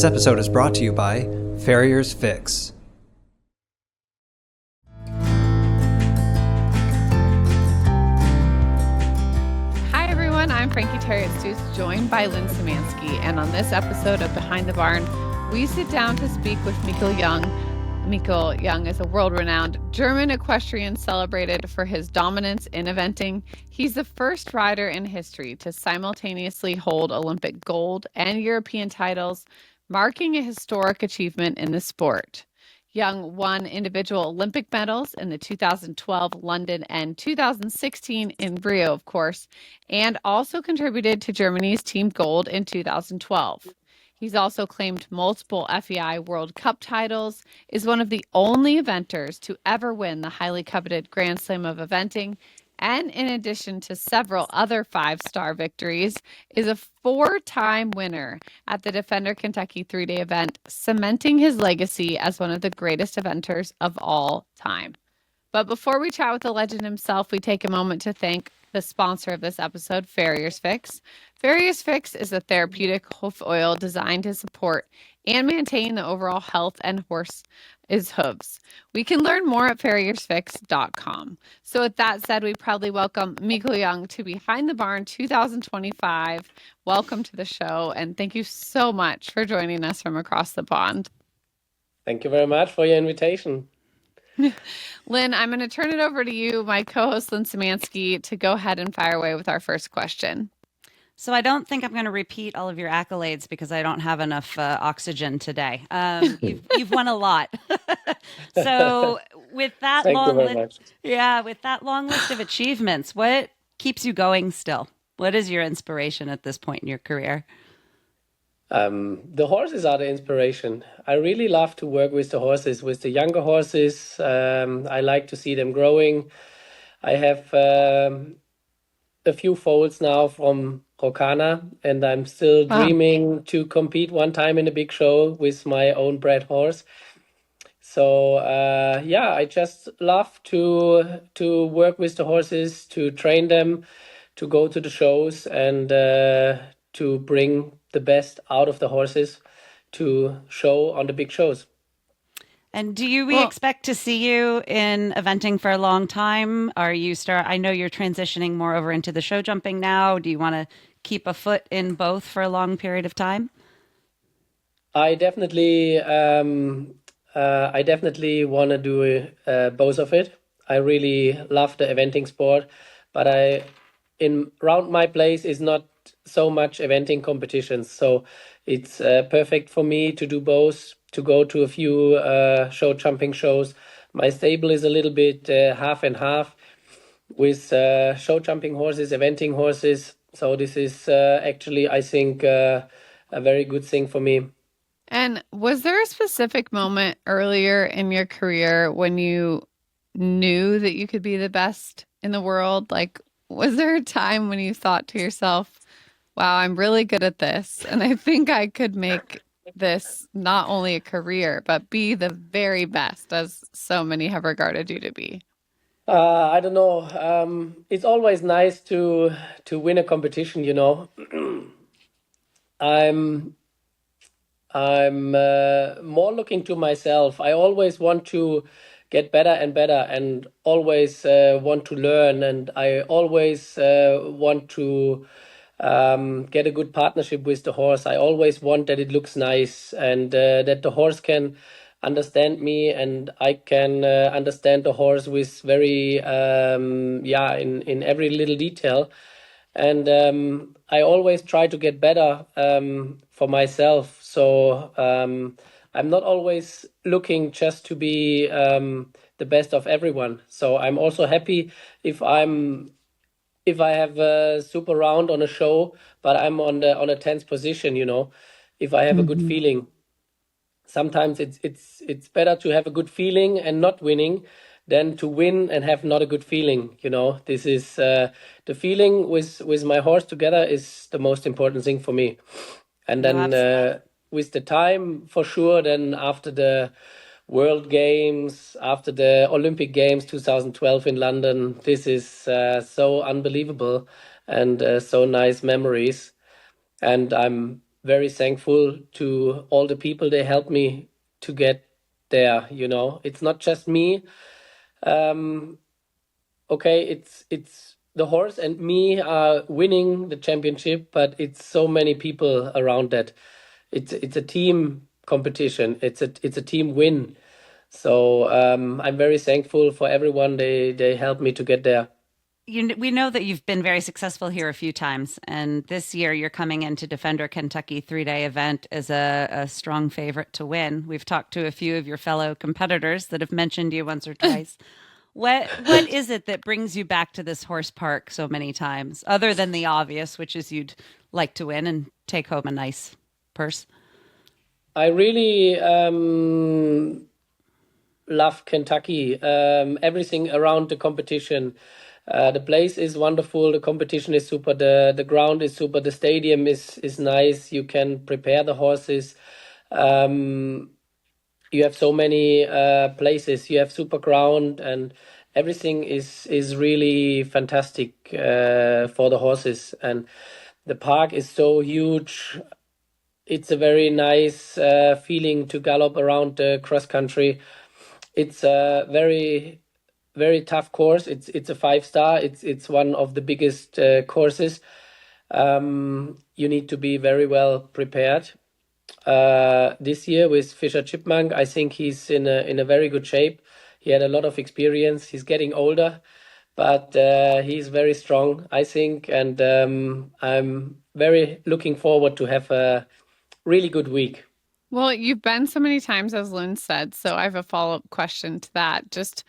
This episode is brought to you by Farriers Fix. Hi everyone, I'm Frankie Terriot-Stuess, joined by Lynn Szymanski, and on this episode of Behind the Barn, we sit down to speak with Michael Jung. Michael Jung is a world-renowned German equestrian celebrated for his dominance in eventing. He's the first rider in history to simultaneously hold Olympic gold and European titles, marking a historic achievement in the sport. Jung won individual Olympic medals in the 2012 London and 2016 in Rio, of course, and also contributed to Germany's team gold in 2012. He's also claimed multiple FEI World Cup titles, is one of the only eventers to ever win the highly coveted Grand Slam of eventing, and in addition to several other five-star victories, is a four-time winner at the Defender Kentucky 3-day event, cementing his legacy as one of the greatest eventers of all time. But before we chat with the legend himself, we take a moment to thank the sponsor of this episode, Farriers Fix. Farriers Fix is a therapeutic hoof oil designed to support and maintain the overall health and horse's hooves. We can learn more at farriersfix.com. So with that said, we proudly welcome Michael Jung to Behind the Barn 2025. Welcome to the show, and thank you so much for joining us from across the pond. Thank you very much for your invitation. Lynn, I'm going to turn it over to you, my co-host Lynn Szymanski, to go ahead and fire away with our first question. So I don't think I'm going to repeat all of your accolades because I don't have enough oxygen today. You've won a lot. So with that with that long list of achievements, what keeps you going still? What is your inspiration at this point in your career? The horses are the inspiration. I really love to work with the horses, with the younger horses. I like to see them growing. I have a few foals now from Rokana, and I'm still dreaming to compete one time in a big show with my own bred horse. So I just love to work with the horses, to train them, to go to the shows, and to bring the best out of the horses to show on the big shows. And do we expect to see you in eventing for a long time? I know you're transitioning more over into the show jumping now. Do you want to keep a foot in both for a long period of time? I definitely want to do both of it. I really love the eventing sport, but around my place is not so much eventing competitions, so it's perfect for me to do both, to go to a few show jumping shows. My stable is a little bit half and half with show jumping horses, eventing horses, so this is actually, I think, a very good thing for me. And was there a specific moment earlier in your career when you knew that you could be the best in the world? Like, was there a time when you thought to yourself, wow, I'm really good at this, and I think I could make this not only a career, but be the very best, as so many have regarded you to be? I don't know. It's always nice to win a competition, you know. I'm more looking to myself. I always want to get better and better, and always want to learn, and I always want to get a good partnership with the horse. I always want that it looks nice, and that the horse can understand me, and I can understand the horse with very in every little detail. And I always try to get better for myself. So I'm not always looking just to be the best of everyone. So I'm also happy if I have a super round on a show, but I'm on a 10th position, you know, if I have a good feeling. Sometimes it's better to have a good feeling and not winning than to win and have not a good feeling, you know. This is the feeling with my horse together is the most important thing for me. And then with the time, for sure, then after the World Games, after the Olympic Games 2012 in London, this is so unbelievable and so nice memories. And I'm very thankful to all the people they helped me to get there. It's not just me. Okay, it's the horse and me are winning the championship, but it's so many people around that. It's a team competition. It's a team win. So I'm very thankful for everyone. They helped me to get there. We know that you've been very successful here a few times, and this year you're coming in to defend our Kentucky 3-day event as a strong favorite to win. We've talked to a few of your fellow competitors that have mentioned you once or twice. What is it that brings you back to this horse park so many times, other than the obvious, which is you'd like to win and take home a nice purse? I really love Kentucky. Everything around the competition. The place is wonderful. The competition is super. The ground is super. The stadium is nice. You can prepare the horses. You have so many places. You have super ground, and everything is really fantastic for the horses. And the park is so huge. It's a very nice feeling to gallop around the cross country. It's a very, very tough course. It's a 5-star. It's one of the biggest courses. You need to be very well prepared. This year with Fisher Chipmunk, I think he's in a very good shape. He had a lot of experience. He's getting older, but he's very strong, I think, and I'm very looking forward to have a really good week. Well, you've been so many times, as Lynn said, so I have a follow-up question to that. Just,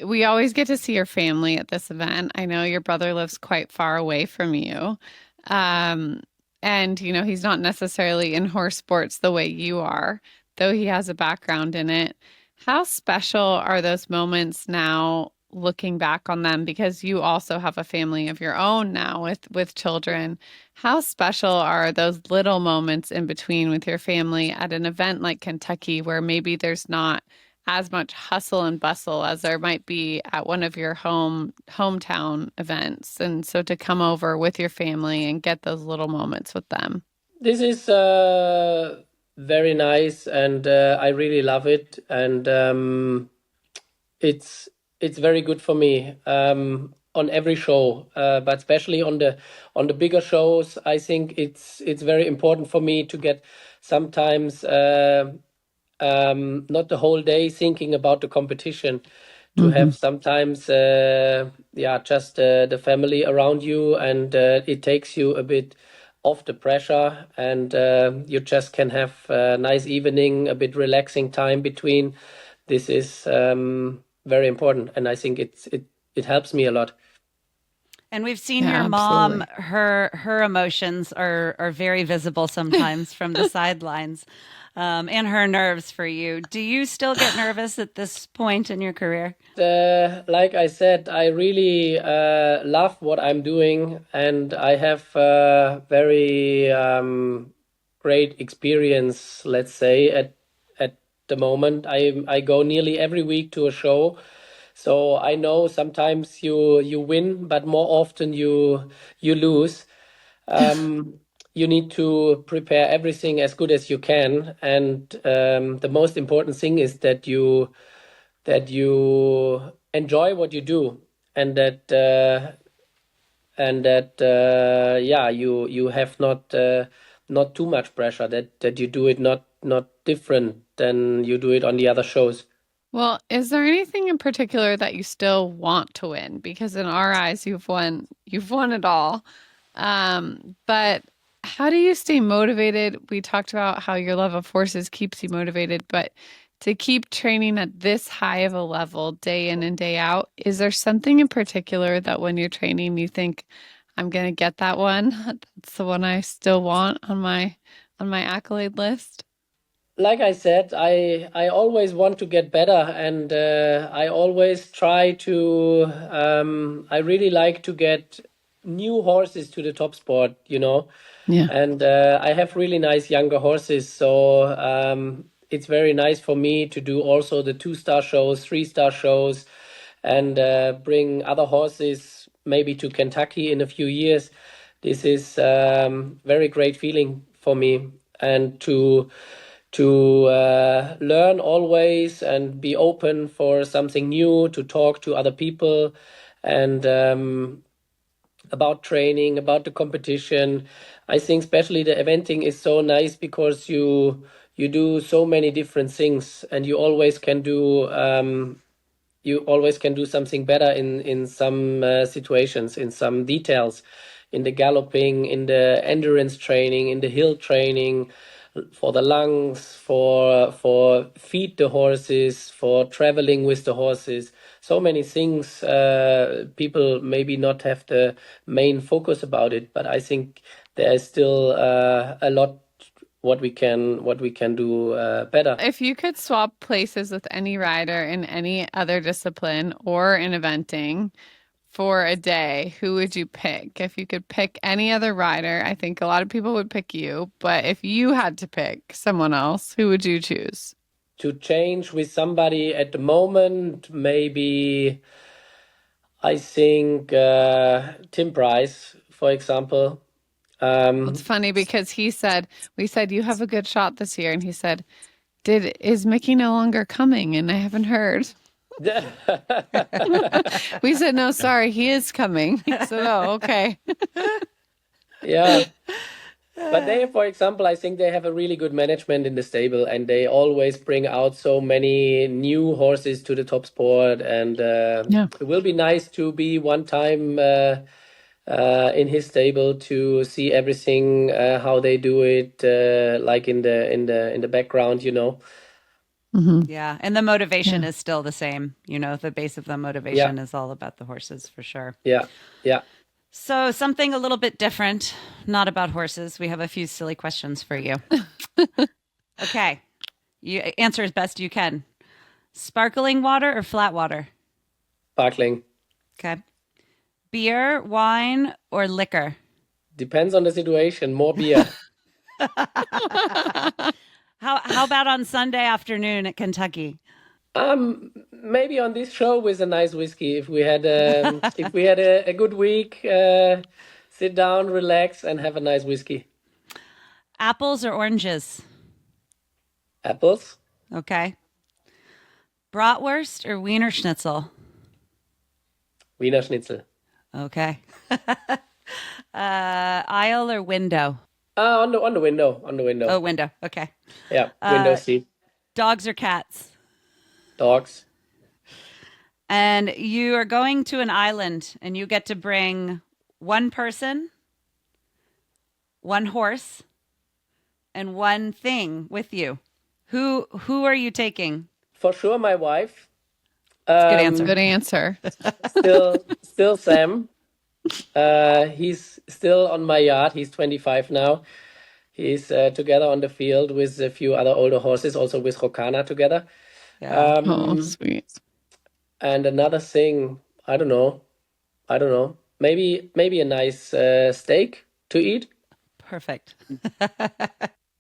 we always get to see your family at this event. I know your brother lives quite far away from you. And, he's not necessarily in horse sports the way you are, though he has a background in it. How special are those moments now, looking back on them, because you also have a family of your own now with children? How special are those little moments in between with your family at an event like Kentucky, where maybe there's not as much hustle and bustle as there might be at one of your hometown events? And so to come over with your family and get those little moments with them. This is very nice, and I really love it, and it's very good for me on every show, but especially on the bigger shows. I think it's very important for me to get sometimes not the whole day thinking about the competition, to have sometimes just the family around you, and it takes you a bit off the pressure, and you just can have a nice evening, a bit relaxing time between. This is very important, and I think it helps me a lot. And we've seen your mom, her emotions are very visible sometimes from the sidelines, and her nerves for you. Do you still get nervous at this point in your career? Like I said, I really love what I'm doing, and I have very great experience, let's say, at the moment. I go nearly every week to a show. So I know sometimes you win, but more often you lose. You need to prepare everything as good as you can, and the most important thing is that you enjoy what you do, and that you have not too much pressure. That you do it not different than you do it on the other shows. Well, is there anything in particular that you still want to win? Because in our eyes, you've won it all. But how do you stay motivated? We talked about how your love of horses keeps you motivated, but to keep training at this high of a level day in and day out, is there something in particular that when you're training, you think, I'm going to get that one? That's the one I still want on my accolade list? Like I said, I always want to get better, and I always try to. I really like to get new horses to the top sport, Yeah. And I have really nice younger horses, so it's very nice for me to do also the 2-star shows, 3-star shows, and bring other horses maybe to Kentucky in a few years. This is very great feeling for me, and to learn always and be open for something new, to talk to other people, and about training, about the competition. I think especially the eventing is so nice because you do so many different things, and you always can do something better in some situations, in some details, in the galloping, in the endurance training, in the hill training, for the lungs, for feed the horses, for traveling with the horses. So many things. People maybe not have the main focus about it, but I think there is still a lot what we can do better. If you could swap places with any rider in any other discipline or in eventing for a day, who would you pick? If you could pick any other rider, I think a lot of people would pick you, but if you had to pick someone else, who would you choose? To change with somebody at the moment, maybe I think Tim Price, for example. It's funny because we said, you have a good shot this year. And he said, is Mickey no longer coming? And I haven't heard. We said, no, sorry, he is coming. He said, oh, okay. Yeah. But they, for example, I think they have a really good management in the stable, and they always bring out so many new horses to the top sport. And it will be nice to be one time in his stable to see everything, how they do it, like in the background, Mm-hmm. Yeah, and the motivation is still the same. The base of the motivation is all about the horses, for sure. Yeah. So something a little bit different, not about horses. We have a few silly questions for you. Okay, you answer as best you can. Sparkling water or flat water? Sparkling. Okay. Beer, wine, or liquor? Depends on the situation. More beer. How about on Sunday afternoon at Kentucky? Maybe on this show with a nice whiskey. If we had a good week, sit down, relax, and have a nice whiskey. Apples or oranges? Apples. Okay. Bratwurst or Wiener Schnitzel? Wiener Schnitzel. Okay. Aisle or window? On the window. Oh, window. Okay. Yeah, window seat. Dogs or cats? Dogs. And you are going to an island, and you get to bring one person, one horse, and one thing with you. Who are you taking? For sure, my wife. Good answer. Good answer. Still Sam. He's still on my yard. He's 25 now. He's together on the field with a few other older horses, also with Rokana together. Yeah. Sweet. And another thing, I don't know. Maybe a nice steak to eat. Perfect.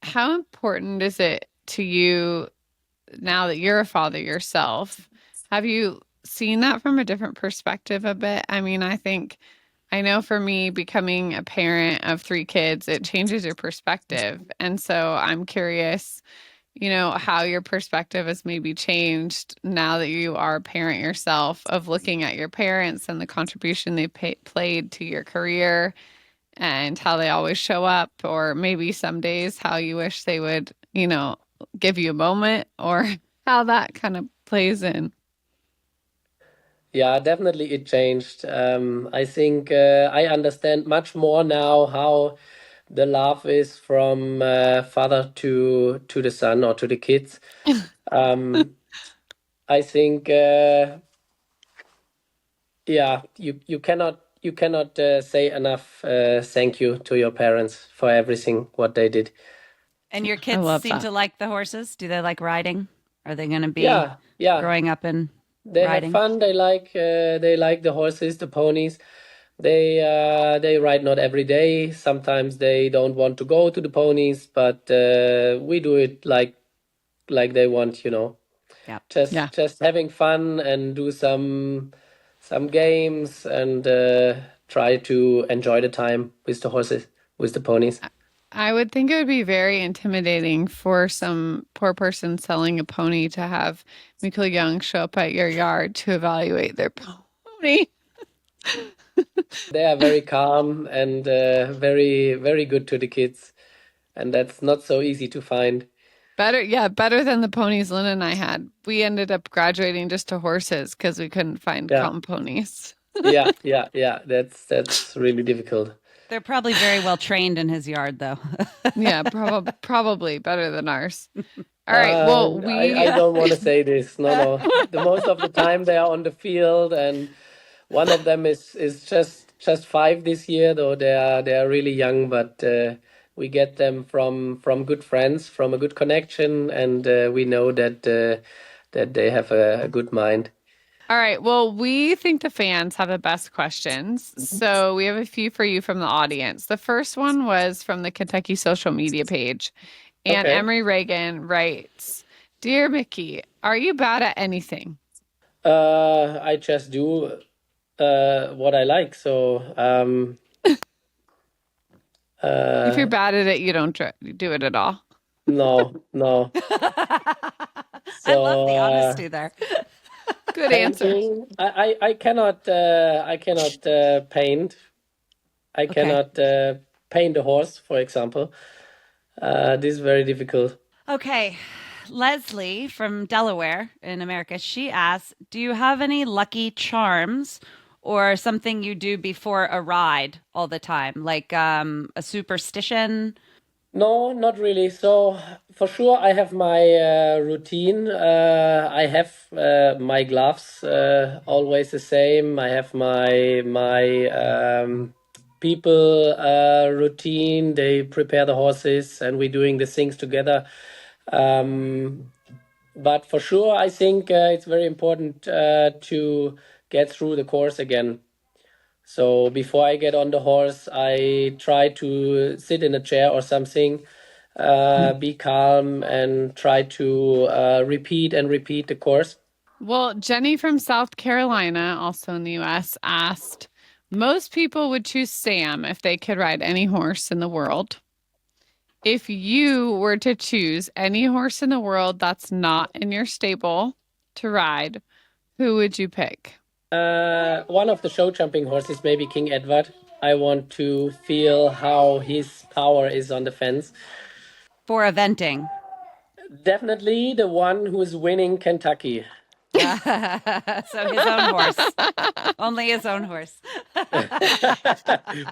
How important is it to you now that you're a father yourself? Have you seen that from a different perspective a bit? I mean, I know for me, becoming a parent of 3 kids, it changes your perspective. And so I'm curious, how your perspective has maybe changed now that you are a parent yourself, of looking at your parents and the contribution they played to your career and how they always show up, or maybe some days how you wish they would, give you a moment, or how that kind of plays in. Yeah, definitely it changed. I think I understand much more now how the love is from father to the son or to the kids. I think you cannot say enough thank you to your parents for everything what they did. And your kids seem to like the horses? Do they like riding? Are they going to be growing up in They riding? have fun. They like the horses, the ponies. They ride not every day. Sometimes they don't want to go to the ponies, but we do it like they want, Yeah. Just having fun and do some games and try to enjoy the time with the horses, with the ponies. I would think it would be very intimidating for some poor person selling a pony to have Michael Jung show up at your yard to evaluate their pony. They are very calm and very, very good to the kids. And that's not so easy to find. Better than the ponies Lynn and I had. We ended up graduating just to horses because we couldn't find calm ponies. Yeah. That's really difficult. They're probably very well trained in his yard, though. Yeah, probably better than ours. All right. Well, I don't want to say this. No. The most of the time they are on the field, and one of them is just 5 this year, though they are really young. But we get them from good friends, from a good connection, and we know that they have a good mind. All right. Well, we think the fans have the best questions. So we have a few for you from the audience. The first one was from the Kentucky social media page. And Emery Reagan writes, "Dear Mickey, are you bad at anything?" I just do what I like. So if you're bad at it, you don't do it at all. No. I love the honesty there. Good answer. I cannot paint. I cannot paint a horse, for example. This is very difficult. Okay. Leslie from Delaware in America, she asks, do you have any lucky charms or something you do before a ride all the time, like a superstition? No, not really. So for sure, I have my routine. I have my gloves always the same. I have my people routine. They prepare the horses, and we're doing the things together. But for sure, I think it's very important to get through the course again. So before I get on the horse, I try to sit in a chair or something, be calm, and try to repeat the course. Well, Jenny from South Carolina, also in the U.S., asked, most people would choose Sam if they could ride any horse in the world. If you were to choose any horse in the world that's not in your stable to ride, who would you pick? One of the show jumping horses, maybe King Edward. I want to feel how his power is on the fence. For eventing. Definitely the one who's winning Kentucky. So his own horse. Only his own horse.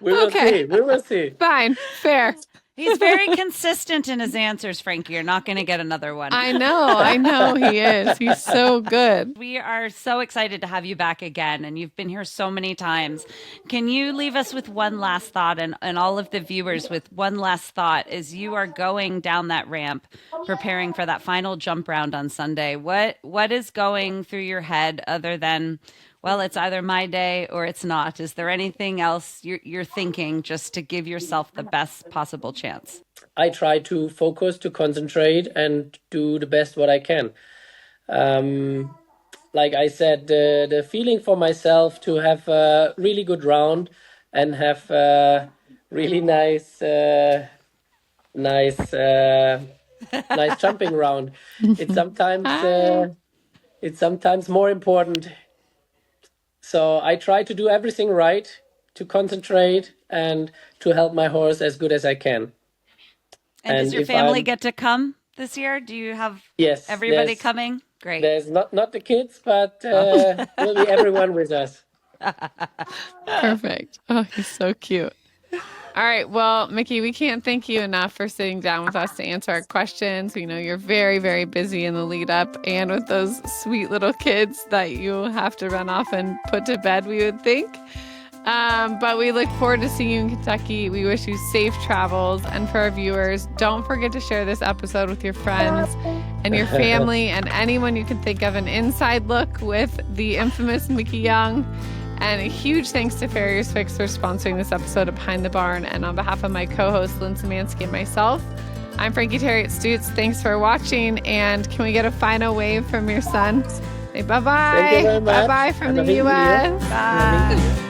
We will see. Fine. Fair. He's very consistent in his answers, Frankie. You're not going to get another one. I know he is. He's so good. We are so excited to have you back again, and you've been here so many times. Can you leave us with one last thought, and all of the viewers with one last thought as you are going down that ramp, preparing for that final jump round on Sunday? What is going through your head other than, well, it's either my day or it's not? Is there anything else you're thinking just to give yourself the best possible chance? I try to focus, to concentrate, and do the best what I can. Like I said, the feeling for myself to have a really good round and have a really nice jumping round. It's sometimes more important. So I try to do everything right, to concentrate and to help my horse as good as I can. And does your family get to come this year? Do you have everybody coming? Great. There's not the kids, but will be everyone with us. Perfect. Oh, he's so cute. All right. Well, Mickey, we can't thank you enough for sitting down with us to answer our questions. We know you're very, very busy in the lead up and with those sweet little kids that you have to run off and put to bed, we would think. But we look forward to seeing you in Kentucky. We wish you safe travels. And for our viewers, don't forget to share this episode with your friends and your family and anyone you can think of. An inside look with the infamous Mickey Jung. And a huge thanks to Farriers Fix for sponsoring this episode of Behind the Barn. And on behalf of my co-host, Lynn Szymanski, and myself, I'm Frankie Terriot-Stutz. Thanks for watching. And can we get a final wave from your son? Say bye-bye. Thank you very much. Bye-bye from the U.S. Bye.